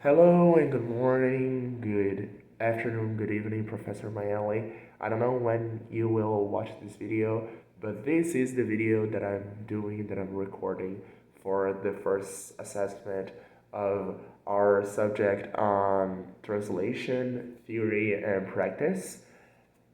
Hello and good morning, good afternoon, good evening, Professor Mayali. I don't know when you will watch this video, but this is the video that I'm recording for the first assessment of our subject on translation, theory, and practice.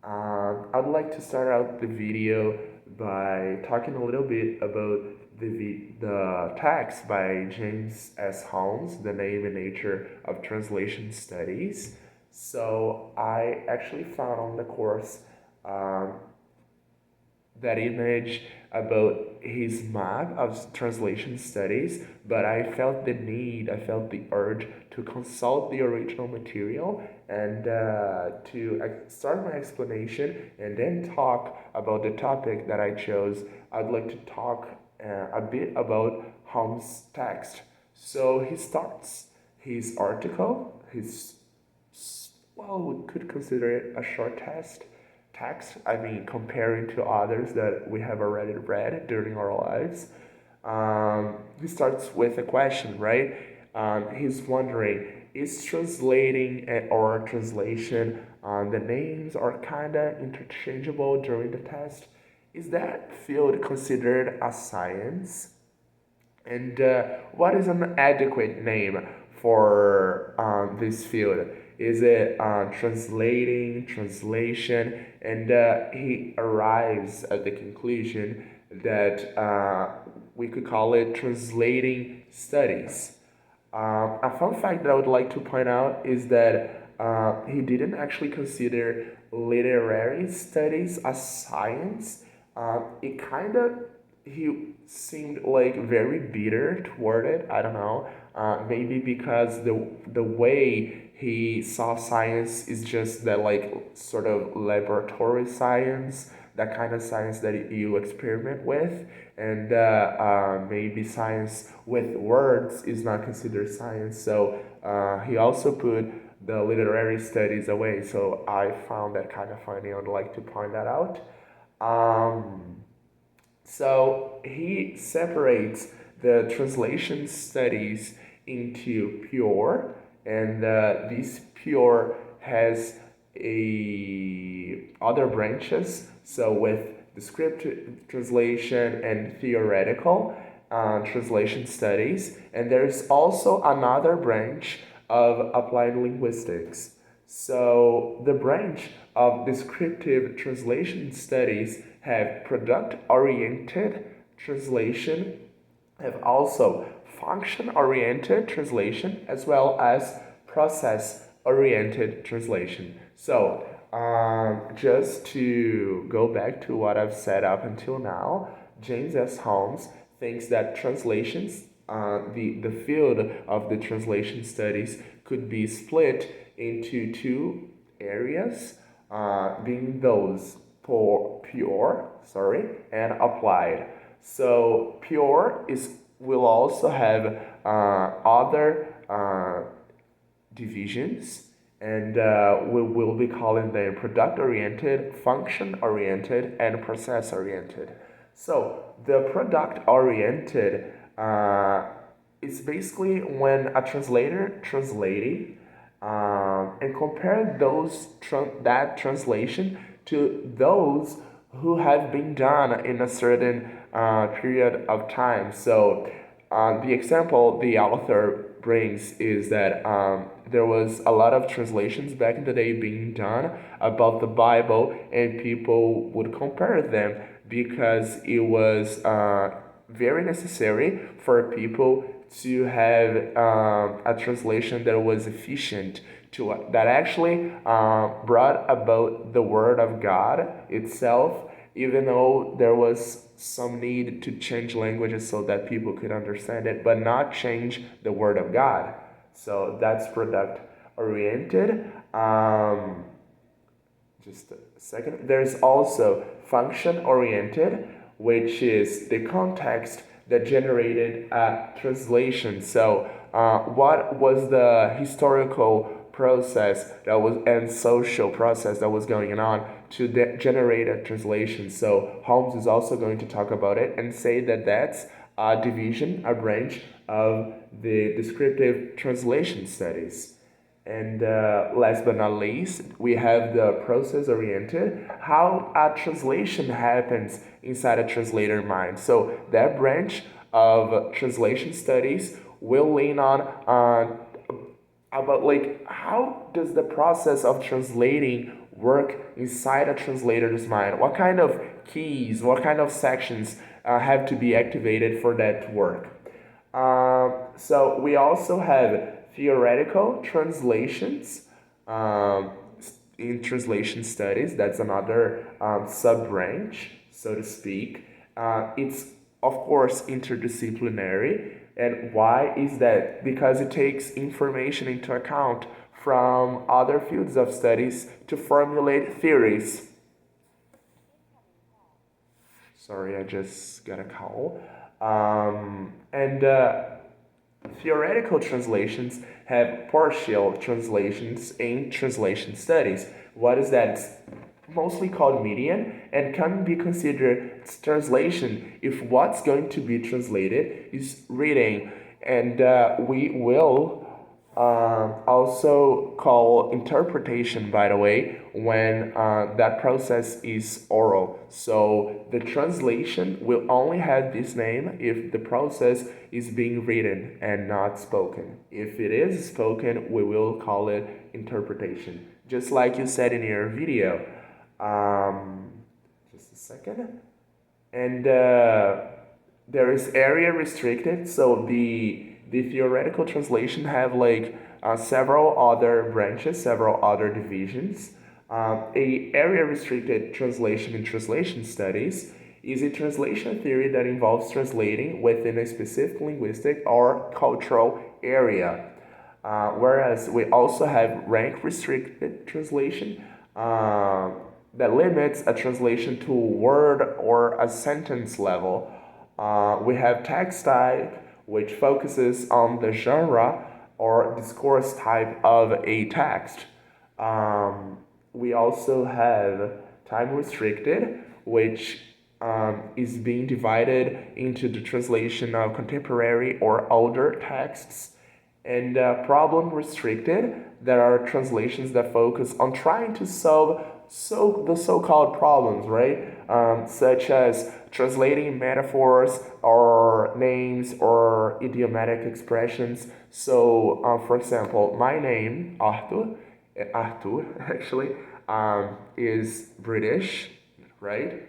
I'd like to start out the video by talking a little bit about the text by James S. Holmes, The Name and Nature of Translation Studies. So I actually found on the course um, that image about his map of translation studies, but I felt the urge to consult the original material and to start my explanation and then talk about the topic that I chose. I'd like to talk a bit about Holmes' text. So he starts his article, we could consider it a short text. I mean, comparing to others that we have already read during our lives. He starts with a question, right? He's wondering, is translating or translation, the names are kind of interchangeable during the test? Is that field considered a science? And what is an adequate name for this field? Is it translating, translation? And he arrives at the conclusion that we could call it translating studies. A fun fact that I would like to point out is that he didn't actually consider literary studies a science. It kind of he seemed like very bitter toward it. I don't know. Maybe because the way he saw science is just that like sort of laboratory science, that kind of science that you experiment with, and maybe science with words is not considered science. So he also put the literary studies away. So I found that kind of funny. I would like to point that out. Um, so he separates the translation studies into pure, and this pure has a other branches. So with descriptive translation and theoretical translation studies, and there's also another branch of applied linguistics. So the branch of descriptive translation studies have product-oriented translation, have also function-oriented translation, as well as process-oriented translation. So just to go back to what I've said up until now, James S. Holmes thinks that translations, the field of the translation studies could be split into two areas, being those pure, and applied. So pure is will also have other divisions, and we will be calling them product-oriented, function-oriented, and process-oriented. So the product-oriented is basically when a translator translating and compare that translation to those who have been done in a certain period of time. So the example the author brings is that there was a lot of translations back in the day being done about the Bible, and people would compare them because it was very necessary for people to have a translation that was efficient, that actually brought about the word of God itself, even though there was some need to change languages so that people could understand it, but not change the word of God. So that's product oriented. Just a second. There's also function oriented, which is the context that generated a translation. So, what was the historical process that was and social process that was going on to generate a translation? So, Holmes is also going to talk about it and say that that's a division, a branch of the descriptive translation studies. And last but not least, we have the process oriented, how a translation happens inside a translator mind. So that branch of translation studies will lean on about like how does the process of translating work inside a translator's mind? What kind of keys, what kind of sections have to be activated for that to work? So we also have theoretical translations in translation studies. That's another sub branch, so to speak. It's of course interdisciplinary. And why is that? Because it takes information into account from other fields of studies to formulate theories. Sorry, I just got a call. And theoretical translations have partial translations in translation studies. What is that? It's mostly called median and can be considered translation if what's going to be translated is reading. And we will also call interpretation, by the way, when that process is oral. So the translation will only have this name if the process is being written and not spoken. If it is spoken, we will call it interpretation. Just like you said in your video. Just a second. And there is area restricted, so the theoretical translation have like several other branches, several other divisions. A area restricted translation in translation studies is a translation theory that involves translating within a specific linguistic or cultural area. Whereas we also have rank restricted translation that limits a translation to a word or a sentence level. We have text type, which focuses on the genre or discourse type of a text. We also have time restricted, which is being divided into the translation of contemporary or older texts, and problem restricted, there are translations that focus on trying to solve the so-called problems, right? Such as translating metaphors or names or idiomatic expressions. So, for example, my name, Arthur actually, is British, right?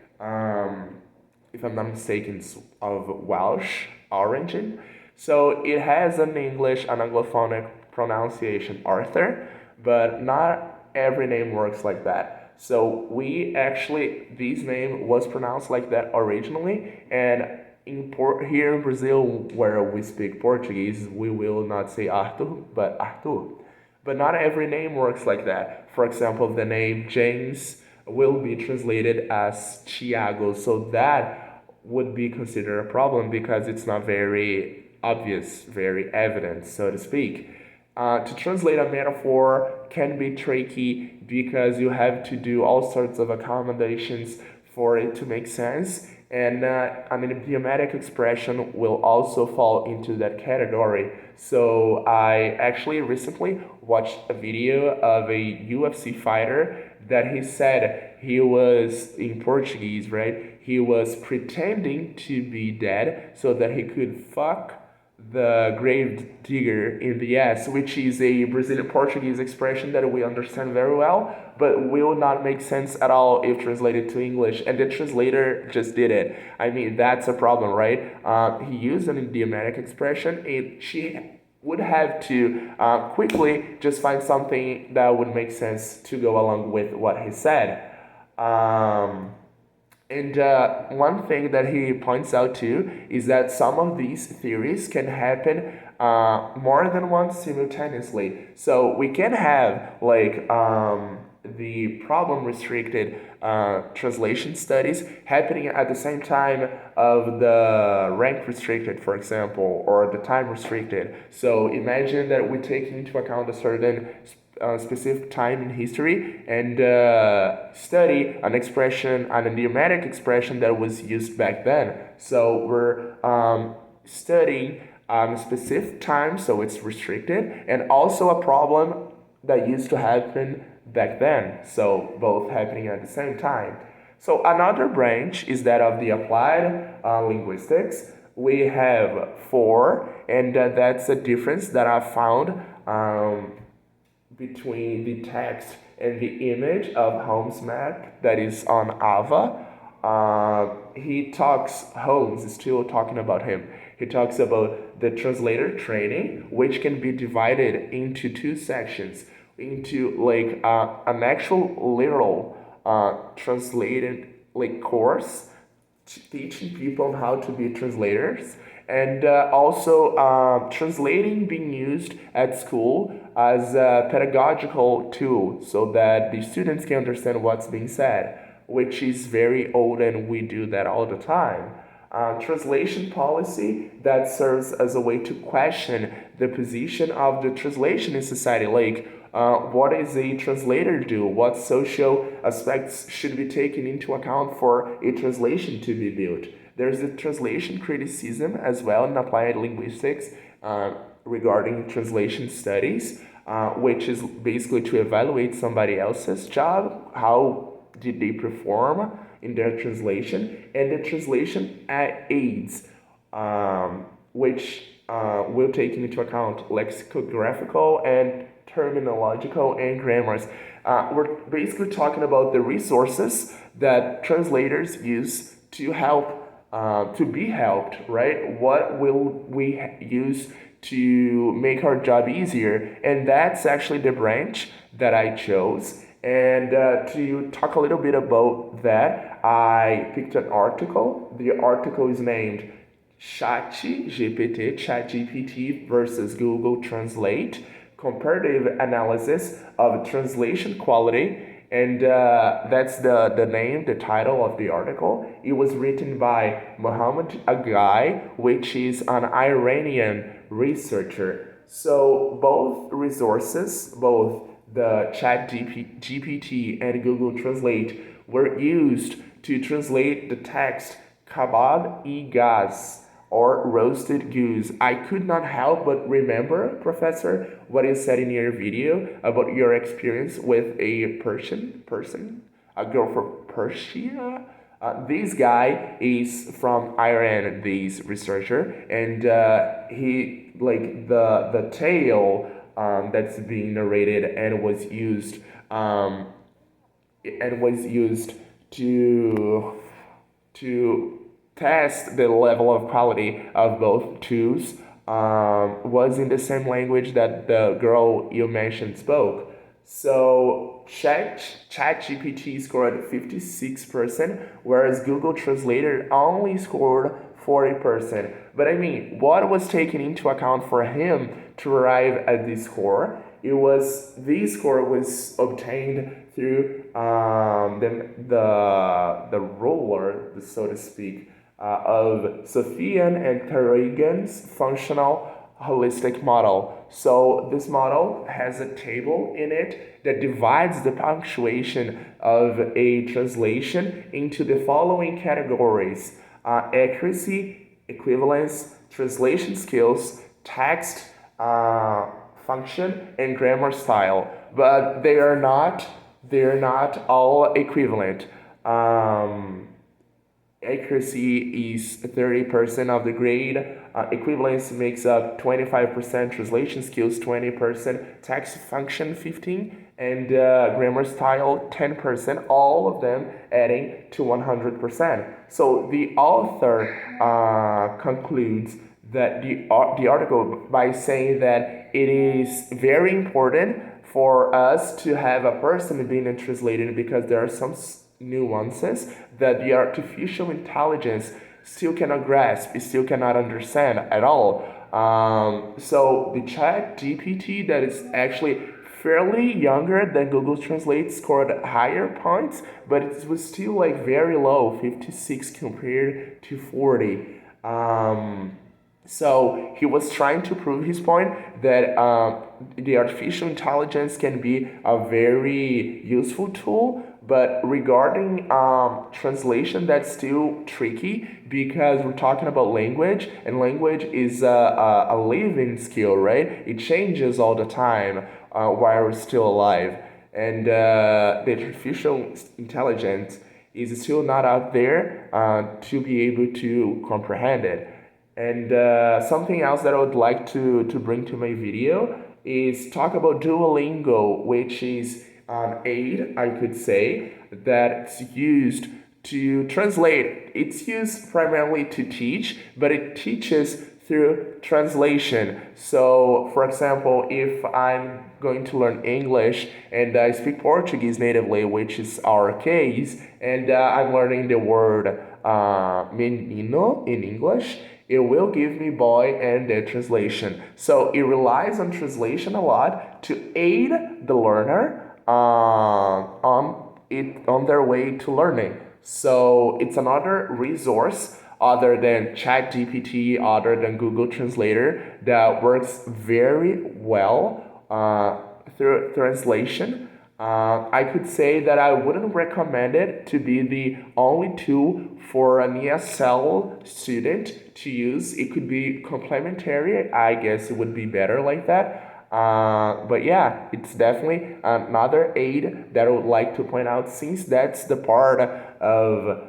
If I'm not mistaken, it's of Welsh origin. So it has an English, an Anglophonic pronunciation, Arthur, but not every name works like that. So this name was pronounced like that originally, and here in Brazil, where we speak Portuguese, we will not say Arthur, but Arthur. But not every name works like that. For example, the name James will be translated as Tiago, so that would be considered a problem because it's not very obvious, very evident, so to speak. To translate a metaphor can be tricky because you have to do all sorts of accommodations for it to make sense, and an idiomatic expression will also fall into that category. So I actually recently watched a video of a UFC fighter that he said he was in Portuguese, right? He was pretending to be dead so that he could fuck the grave digger in the ass, which is a Brazilian Portuguese expression that we understand very well, but will not make sense at all if translated to English. And the translator just did it. I mean, that's a problem, right? He used an idiomatic expression, and she would have to quickly just find something that would make sense to go along with what he said. And one thing that he points out too is that some of these theories can happen more than once simultaneously. So we can have like the problem restricted translation studies happening at the same time of the rank restricted, for example, or the time restricted. So imagine that we take into account a certain specific time in history and study an expression, an idiomatic expression that was used back then. So we're studying a specific time, so it's restricted, and also a problem that used to happen back then. So both happening at the same time. So another branch is that of the applied linguistics. We have four, and that's a difference that I found between the text and the image of Holmes' map that is on Ava. Holmes is still talking about him. He talks about the translator training, which can be divided into two sections, into like an actual literal translated like course teaching people on how to be translators, and also translating being used at school as a pedagogical tool so that the students can understand what's being said, which is very old and we do that all the time. Translation policy that serves as a way to question the position of the translation in society, like what does a translator do? What social aspects should be taken into account for a translation to be built? There's a translation criticism as well in applied linguistics regarding translation studies, which is basically to evaluate somebody else's job, how did they perform in their translation, and the translation aids, which will take into account lexicographical and terminological and grammars. We're basically talking about the resources that translators use to help, to be helped, right? What will we use to make our job easier? And that's actually the branch that I chose. And to talk a little bit about that, I picked an article. The article is named ChatGPT versus Google Translate, Comparative Analysis of Translation Quality. And that's the name, the title of the article. It was written by Mohammed Agai, which is an Iranian researcher. So both resources, both the ChatGPT and Google Translate were used to translate the text Kabab-e-Gaz, or roasted goose. I could not help but remember, Professor, what you said in your video about your experience with a Persian person, a girl from Persia. This guy is from Iran, this researcher, and he like the tale that's being narrated and was used to test the level of quality of both tools was in the same language that the girl you mentioned spoke. So ChatGPT scored 56%, whereas Google Translator only scored 40%. But I mean, what was taken into account for him to arrive at this score? This score was obtained through the ruler, so to speak, of Sophian and Karagan's functional holistic model. So this model has a table in it that divides the punctuation of a translation into the following categories: accuracy, equivalence, translation skills, text, function, and grammar style. But they are not all equivalent. Accuracy is 30% of the grade. Equivalence makes up 25%. Translation skills 20%. Text function 15%. And grammar style 10%. All of them adding to 100%. So the author concludes that the article by saying that it is very important for us to have a person being a translator because there are some nuances that the artificial intelligence still cannot grasp, it still cannot understand at all. So the Chat GPT that is actually fairly younger than Google Translate scored higher points, but it was still like very low, 56 compared to 40. So he was trying to prove his point that the artificial intelligence can be a very useful tool, but regarding translation, that's still tricky because we're talking about language, and language is a living skill, right? It changes all the time while we're still alive, and the artificial intelligence is still not out there to be able to comprehend it. And something else that I would like to bring to my video is talk about Duolingo, which is an aid, I could say, that's used to translate. It's used primarily to teach, but it teaches through translation. So, for example, if I'm going to learn English and I speak Portuguese natively, which is our case, and I'm learning the word menino in English, it will give me boy and the translation. So it relies on translation a lot to aid the learner on their way to learning. So it's another resource other than ChatGPT, other than Google Translator that works very well through translation. I could say that I wouldn't recommend it to be the only tool for an ESL student to use. It could be complementary. I guess it would be better like that. But yeah, it's definitely another aid that I would like to point out since that's the part of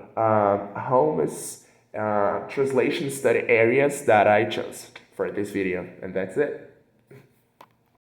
home's translation study areas that I chose for this video. And that's it.